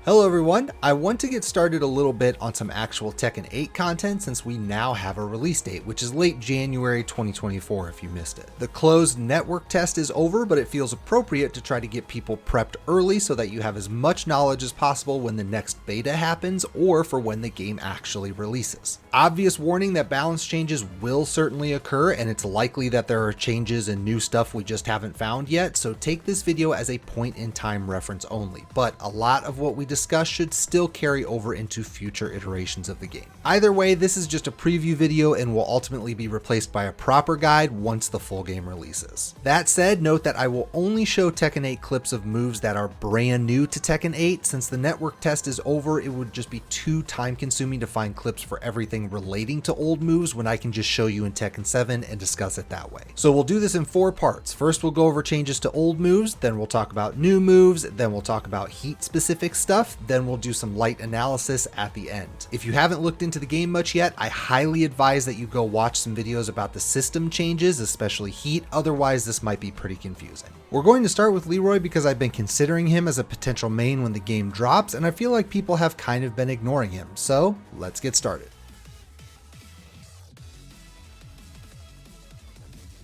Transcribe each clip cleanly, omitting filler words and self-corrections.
Hello everyone, I want to get started a little bit on some actual Tekken 8 content since we now have a release date, which is late January 2024 if you missed it. The closed network test is over, but it feels appropriate to try to get people prepped early so that you have as much knowledge as possible when the next beta happens or for when the game actually releases. Obvious warning that balance changes will certainly occur, and it's likely that there are changes and new stuff we just haven't found yet, so take this video as a point in time reference only, but a lot of what we discuss should still carry over into future iterations of the game. Either way, this is just a preview video and will ultimately be replaced by a proper guide once the full game releases. That said, note that I will only show Tekken 8 clips of moves that are brand new to Tekken 8. Since the network test is over, it would just be too time consuming to find clips for everything relating to old moves when I can just show you in Tekken 7 and discuss it that way. So we'll do this in 4 parts. First, we'll go over changes to old moves, then we'll talk about new moves, then we'll talk about heat specific stuff, then we'll do some light analysis at the end. If you haven't looked into the game much yet, I highly advise that you go watch some videos about the system changes, especially heat, otherwise this might be pretty confusing. We're going to start with Leroy because I've been considering him as a potential main when the game drops, and I feel like people have kind of been ignoring him, so let's get started.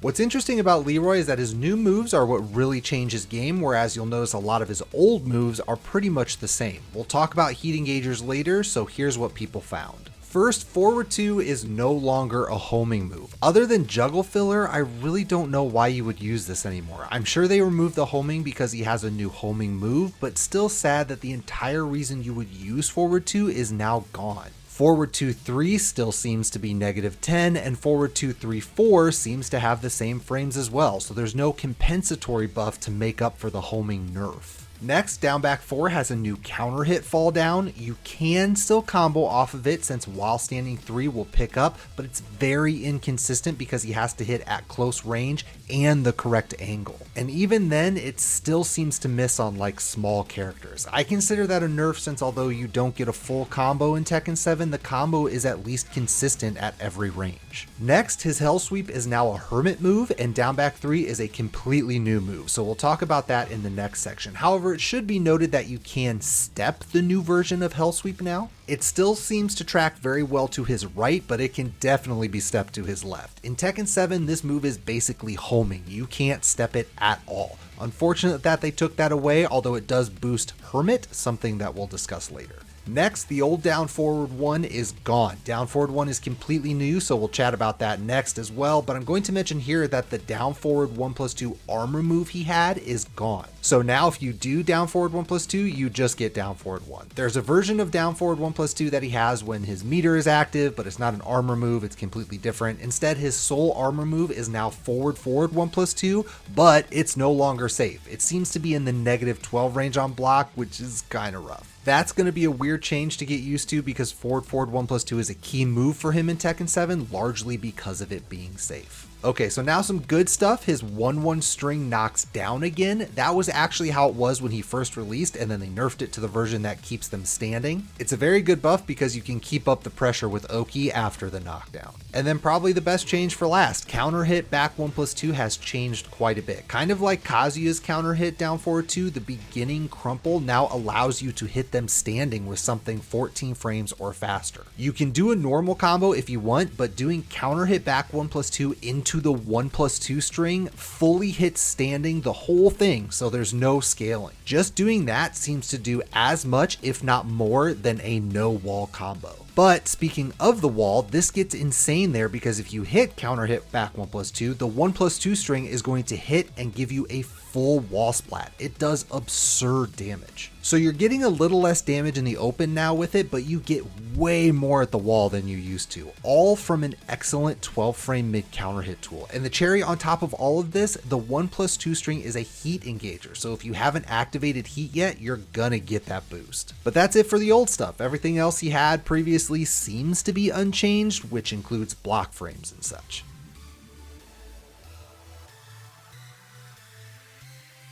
What's interesting about Leroy is that his new moves are what really change his game, whereas you'll notice a lot of his old moves are pretty much the same. We'll talk about heat engagers later, so here's what people found. First, forward 2 is no longer a homing move. Other than juggle filler, I really don't know why you would use this anymore. I'm sure they removed the homing because he has a new homing move, but still sad that the entire reason you would use forward 2 is now gone. Forward 2-3 still seems to be -10, and forward 2-3-4 seems to have the same frames as well, so there's no compensatory buff to make up for the homing nerf. Next, down back 4 has a new counter hit fall down. You can still combo off of it since while standing 3 will pick up, but it's very inconsistent because he has to hit at close range and the correct angle. And even then, it still seems to miss on like small characters. I consider that a nerf since although you don't get a full combo in Tekken 7, the combo is at least consistent at every range. Next, his Hell Sweep is now a hermit move, and down back 3 is a completely new move, so we'll talk about that in the next section. However, it should be noted that you can step the new version of Hell Sweep now. It still seems to track very well to his right, but it can definitely be stepped to his left. In Tekken 7, this move is basically homing. You can't step it at all. Unfortunate that they took that away, although it does boost Hermit, something that we'll discuss later. Next, the old down forward 1 is gone. Down forward 1 is completely new, so we'll chat about that next as well, but I'm going to mention here that the down forward 1+2 armor move he had is gone. So now if you do down forward 1+2, you just get down forward 1. There's a version of down forward 1+2 that he has when his meter is active, but it's not an armor move, it's completely different. Instead, his sole armor move is now forward 1+2, but it's no longer safe. It seems to be in the -12 range on block, which is kind of rough. That's going to be a weird change to get used to because forward 1+2 is a key move for him in Tekken 7, largely because of it being safe. Okay, so now some good stuff. His 1-1 string knocks down again. That was actually how it was when he first released, and then they nerfed it to the version that keeps them standing. It's a very good buff because you can keep up the pressure with Oki after the knockdown. And then probably the best change for last, counter hit back 1+2 has changed quite a bit. Kind of like Kazuya's counter hit down forward 2, the beginning crumple now allows you to hit them standing with something 14 frames or faster. You can do a normal combo if you want, but doing counter hit back 1+2 into the 1+2 string fully hits standing the whole thing, so there's no scaling. Just doing that seems to do as much, if not more, than a no wall combo. But speaking of the wall, this gets insane there because if you hit counter hit back 1+2, the 1+2 string is going to hit and give you a full wall splat. It does absurd damage. So you're getting a little less damage in the open now with it, but you get way more at the wall than you used to, all from an excellent 12 frame mid counter hit tool. And the cherry on top of all of this, the 1+2 string is a heat engager. So if you haven't activated heat yet, you're gonna get that boost. But that's it for the old stuff. Everything else he had previously seems to be unchanged, which includes block frames and such.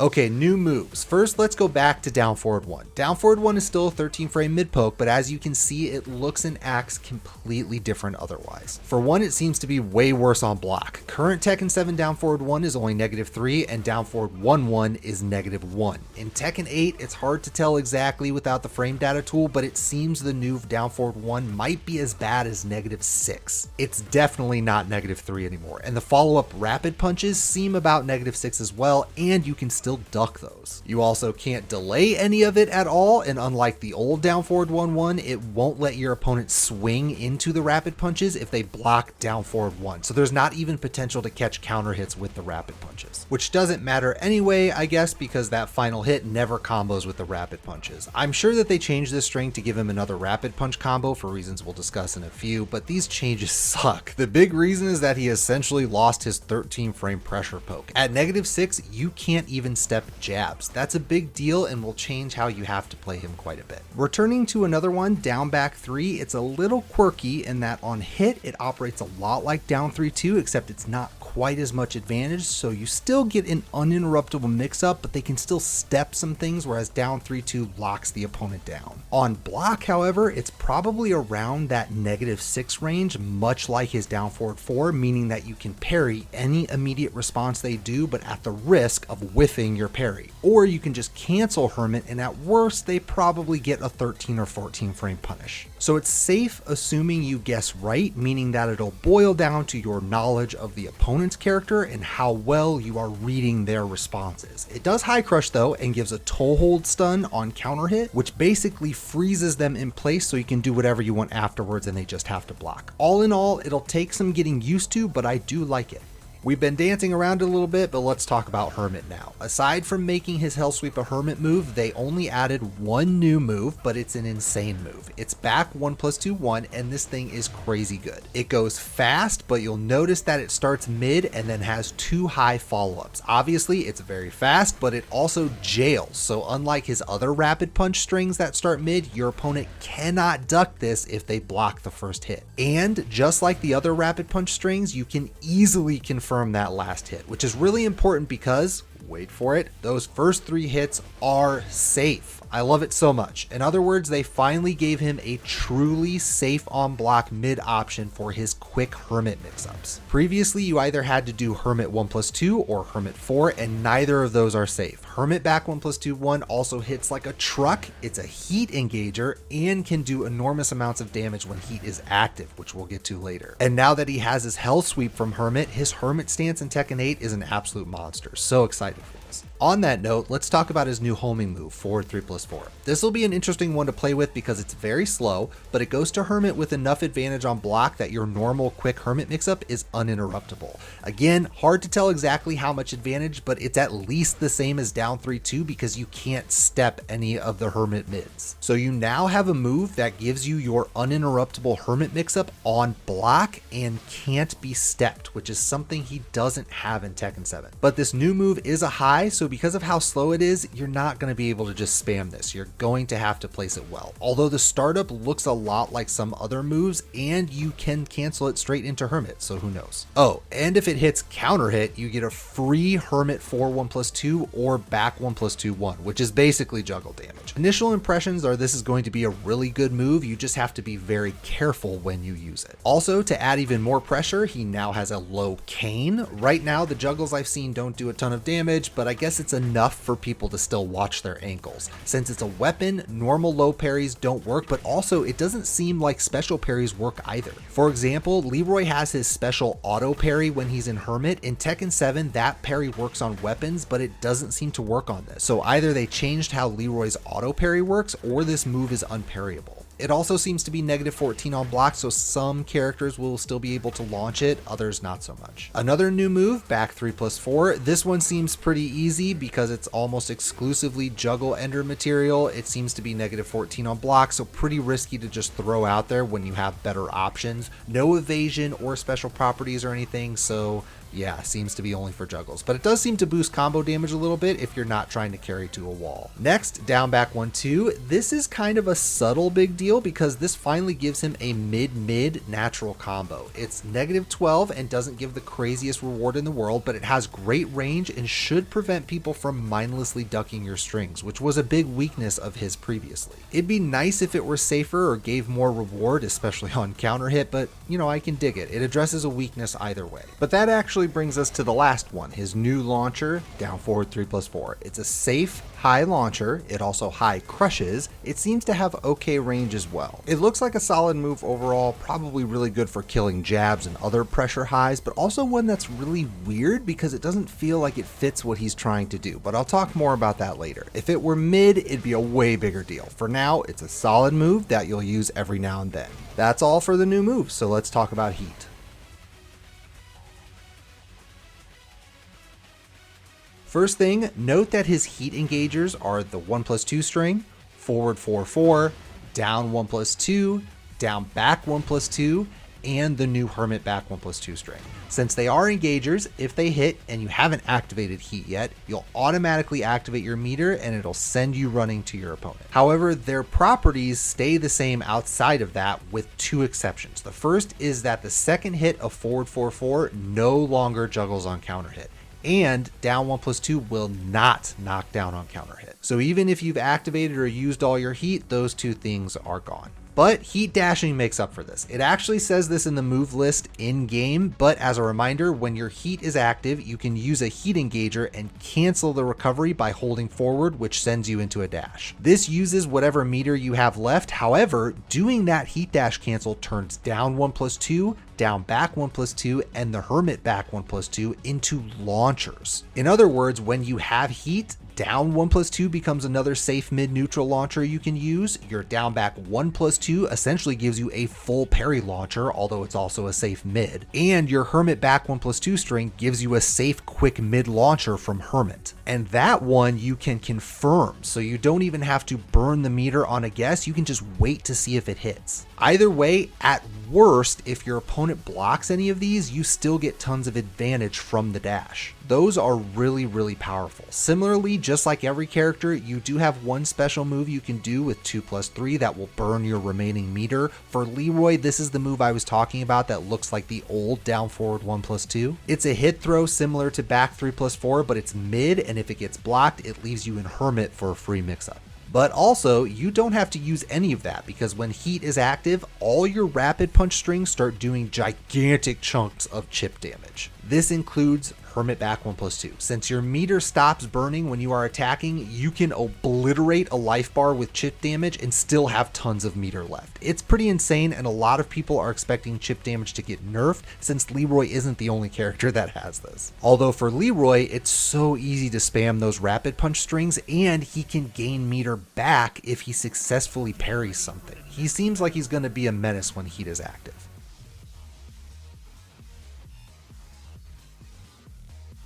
Okay, new moves. First, let's go back to down forward 1. Down forward 1 is still a 13 frame mid poke, but as you can see, it looks and acts completely different otherwise. For one, it seems to be way worse on block. Current Tekken 7 down forward 1 is only -3, and down forward 1-1 is -1. In Tekken 8, it's hard to tell exactly without the frame data tool, but it seems the new down forward 1 might be as bad as -6. It's definitely not -3 anymore, and the follow-up rapid punches seem about -6 as well, and you can still duck those. You also can't delay any of it at all, and unlike the old down forward 1-1, it won't let your opponent swing into the rapid punches if they block down forward 1, so there's not even potential to catch counter hits with the rapid punches, which doesn't matter anyway, I guess, because that final hit never combos with the rapid punches. I'm sure that they changed this string to give him another rapid punch combo for reasons we'll discuss in a few, but these changes suck. The big reason is that he essentially lost his 13 frame pressure poke. At -6, you can't even step jabs. That's a big deal and will change how you have to play him quite a bit. Returning to another one, down back 3, it's a little quirky in that on hit, it operates a lot like down 3-2, except it's not quite as much advantage, so you still get an uninterruptible mix-up, but they can still step some things, whereas down 3-2 locks the opponent down. On block, however, it's probably around that -6 range, much like his down forward 4, meaning that you can parry any immediate response they do, but at the risk of whiffing your parry. Or you can just cancel Hermit, and at worst, they probably get a 13 or 14 frame punish. So it's safe assuming you guess right, meaning that it'll boil down to your knowledge of the opponent's character and how well you are reading their responses. It does high crush though, and gives a toe hold stun on counter hit, which basically freezes them in place so you can do whatever you want afterwards and they just have to block. All in all, it'll take some getting used to, but I do like it. We've been dancing around it a little bit, but let's talk about Hermit now. Aside from making his Hell Sweep a Hermit move, they only added one new move, but it's an insane move. It's back 1+2-1, and this thing is crazy good. It goes fast, but you'll notice that it starts mid and then has 2 high follow-ups. Obviously, it's very fast, but it also jails, so unlike his other rapid punch strings that start mid, your opponent cannot duck this if they block the first hit. And just like the other rapid punch strings, you can easily confirm that last hit, which is really important because, wait for it, those first 3 hits are safe. I love it so much. In other words, they finally gave him a truly safe on block mid option for his quick Hermit mix-ups. Previously, you either had to do Hermit 1+2 or Hermit 4, and neither of those are safe. Hermit back 1+2-1 also hits like a truck, it's a heat engager, and can do enormous amounts of damage when heat is active, which we'll get to later. And now that he has his Hell Sweep from Hermit, his Hermit stance in Tekken 8 is an absolute monster. So excited for this. On that note, let's talk about his new homing move, forward 3+4. This will be an interesting one to play with because it's very slow, but it goes to Hermit with enough advantage on block that your normal quick Hermit mix-up is uninterruptible. Again, hard to tell exactly how much advantage, but it's at least the same as down 3-2 because you can't step any of the Hermit mids. So you now have a move that gives you your uninterruptible Hermit mix-up on block and can't be stepped, which is something he doesn't have in Tekken 7. But this new move is a high, so because of how slow it is, you're not going to be able to just spam this. You're going to have to place it well. Although the startup looks a lot like some other moves, and you can cancel it straight into Hermit, so who knows. Oh, and if it hits counter hit, you get a free Hermit 4 1+2 or back 1+2-1, which is basically juggle damage. Initial impressions are this is going to be a really good move, you just have to be very careful when you use it. Also, to add even more pressure, he now has a low cane. Right now, the juggles I've seen don't do a ton of damage, but I guess it's enough for people to still watch their ankles. Since it's a weapon, normal low parries don't work, but also it doesn't seem like special parries work either. For example, Leroy has his special auto parry when he's in Hermit. In Tekken 7, that parry works on weapons, but it doesn't seem to work on this. So either they changed how Leroy's auto parry works, or this move is unparryable. It also seems to be -14 on block, so some characters will still be able to launch it, others not so much. Another new move, back 3+4. This one seems pretty easy because it's almost exclusively juggle ender material. It seems to be -14 on block, so pretty risky to just throw out there when you have better options. No evasion or special properties or anything, so Yeah, seems to be only for juggles, but it does seem to boost combo damage a little bit if you're not trying to carry to a wall. Next, down back 1-2. This is kind of a subtle big deal because this finally gives him a mid-mid natural combo. It's -12 and doesn't give the craziest reward in the world, but it has great range and should prevent people from mindlessly ducking your strings, which was a big weakness of his previously. It'd be nice if it were safer or gave more reward, especially on counter hit, but I can dig it. It addresses a weakness either way. But that actually brings us to the last one, his new launcher, down forward 3+4. It's a safe, high launcher. It also high crushes. It seems to have okay range as well. It looks like a solid move overall, probably really good for killing jabs and other pressure highs, but also one that's really weird because it doesn't feel like it fits what he's trying to do, but I'll talk more about that later. If it were mid, it'd be a way bigger deal. For now, it's a solid move that you'll use every now and then. That's all for the new moves, so let's talk about heat. First thing, note that his heat engagers are the 1+2 string, forward 4-4, down 1+2, down back 1+2, and the new Hermit back 1+2 string. Since they are engagers, if they hit and you haven't activated heat yet, you'll automatically activate your meter and it'll send you running to your opponent. However, their properties stay the same outside of that with two exceptions. The first is that the second hit of forward 4-4 no longer juggles on counter hit, and down 1+2 will not knock down on counter hit. So even if you've activated or used all your heat, those two things are gone. But heat dashing makes up for this. It actually says this in the move list in game, but as a reminder, when your heat is active, you can use a heat engager and cancel the recovery by holding forward, which sends you into a dash. This uses whatever meter you have left. However, doing that heat dash cancel turns down 1+2, down back 1+2, and the Hermit back 1+2 into launchers. In other words, when you have heat, down 1+2 becomes another safe mid-neutral launcher you can use. Your down back 1+2 essentially gives you a full parry launcher, although it's also a safe mid. And your Hermit back 1+2 string gives you a safe quick mid launcher from Hermit. And that one you can confirm, so you don't even have to burn the meter on a guess, you can just wait to see if it hits. Either way, at worst, if your opponent blocks any of these, you still get tons of advantage from the dash. Those are really, really powerful. Similarly, just like every character, you do have one special move you can do with 2+3 that will burn your remaining meter. For Leroy, this is the move I was talking about that looks like the old down forward 1+2. It's a hit throw similar to back 3+4, but it's mid, and if it gets blocked, it leaves you in Hermit for a free mix-up. But also, you don't have to use any of that because when heat is active, all your rapid punch strings start doing gigantic chunks of chip damage. This includes Hermit back 1+2. Since your meter stops burning when you are attacking, you can obliterate a life bar with chip damage and still have tons of meter left. It's pretty insane, and a lot of people are expecting chip damage to get nerfed since Leroy isn't the only character that has this. Although for Leroy, it's so easy to spam those rapid punch strings, and he can gain meter back if he successfully parries something. He seems like he's going to be a menace when heat is active.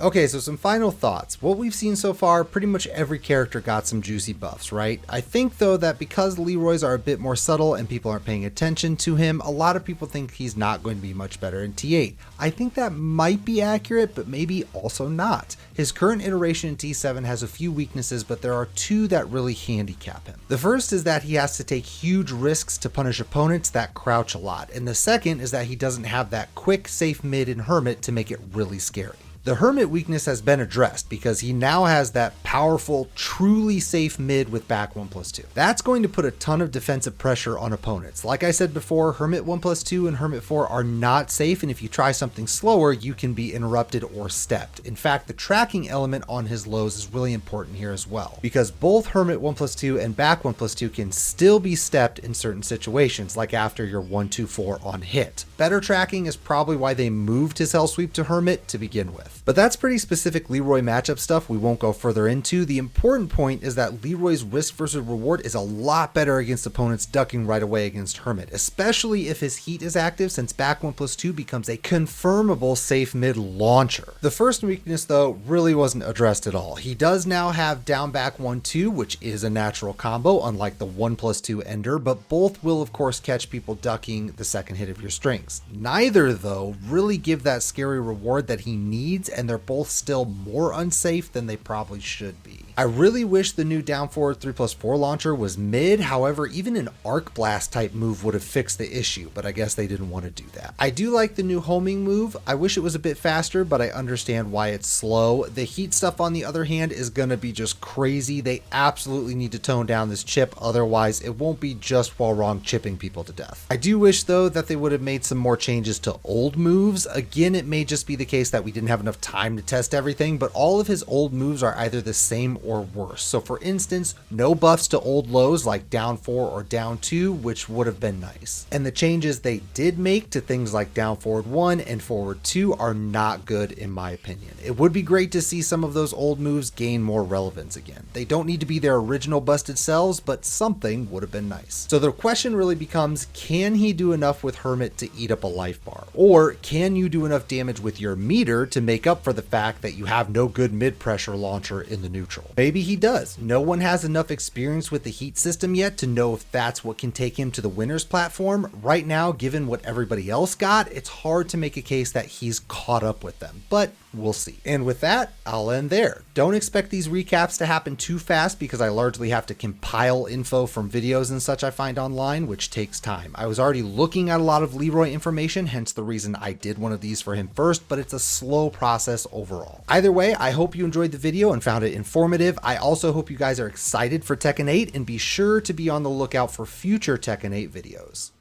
Okay, so some final thoughts. What we've seen so far, pretty much every character got some juicy buffs, right? I think though that because Leroy's are a bit more subtle and people aren't paying attention to him, a lot of people think he's not going to be much better in T8. I think that might be accurate, but maybe also not. His current iteration in T7 has a few weaknesses, but there are two that really handicap him. The first is that he has to take huge risks to punish opponents that crouch a lot, and the second is that he doesn't have that quick, safe mid in Hermit to make it really scary. The Hermit weakness has been addressed because he now has that powerful, truly safe mid with back 1+2. That's going to put a ton of defensive pressure on opponents. Like I said before, Hermit 1+2 and Hermit 4 are not safe, and if you try something slower, you can be interrupted or stepped. In fact, the tracking element on his lows is really important here as well, because both Hermit 1+2 and back 1+2 can still be stepped in certain situations, like after your 1-2-4 on hit. Better tracking is probably why they moved his Hell Sweep to Hermit to begin with. death. But that's pretty specific Leroy matchup stuff we won't go further into. The important point is that Leroy's risk versus reward is a lot better against opponents ducking right away against Hermit, especially if his heat is active, since back 1+2 becomes a confirmable safe mid launcher. The first weakness though really wasn't addressed at all. He does now have down back 1-2, which is a natural combo unlike the 1+2 ender, but both will of course catch people ducking the second hit of your strings. Neither though really give that scary reward that he needs, and they're both still more unsafe than they probably should be. I really wish the new down forward 3+4 launcher was mid, however even an arc blast type move would have fixed the issue, but I guess they didn't want to do that. I do like the new homing move. I wish it was a bit faster, but I understand why it's slow. The heat stuff on the other hand is going to be just crazy. They absolutely need to tone down this chip, otherwise it won't be just while wrong chipping people to death. I do wish though that they would have made some more changes to old moves. Again, it may just be the case that we didn't have enough time to test everything, but all of his old moves are either the same or worse. So for instance, no buffs to old lows like down 4 or down 2, which would have been nice. And the changes they did make to things like down forward 1 and forward 2 are not good in my opinion. It would be great to see some of those old moves gain more relevance again. They don't need to be their original busted selves, but something would have been nice. So the question really becomes, can he do enough with Hermit to eat up a life bar? Or can you do enough damage with your meter to make up for the fact that you have no good mid pressure launcher in the neutral? Maybe he does. No one has enough experience with the heat system yet to know if that's what can take him to the winners platform. Right now, given what everybody else got, it's hard to make a case that he's caught up with them, but we'll see. And with that, I'll end there. Don't expect these recaps to happen too fast because I largely have to compile info from videos and such I find online, which takes time. I was already looking at a lot of Leroy information, hence the reason I did one of these for him first, but it's a slow process overall. Either way, I hope you enjoyed the video and found it informative. I also hope you guys are excited for Tekken 8 and be sure to be on the lookout for future Tekken 8 videos.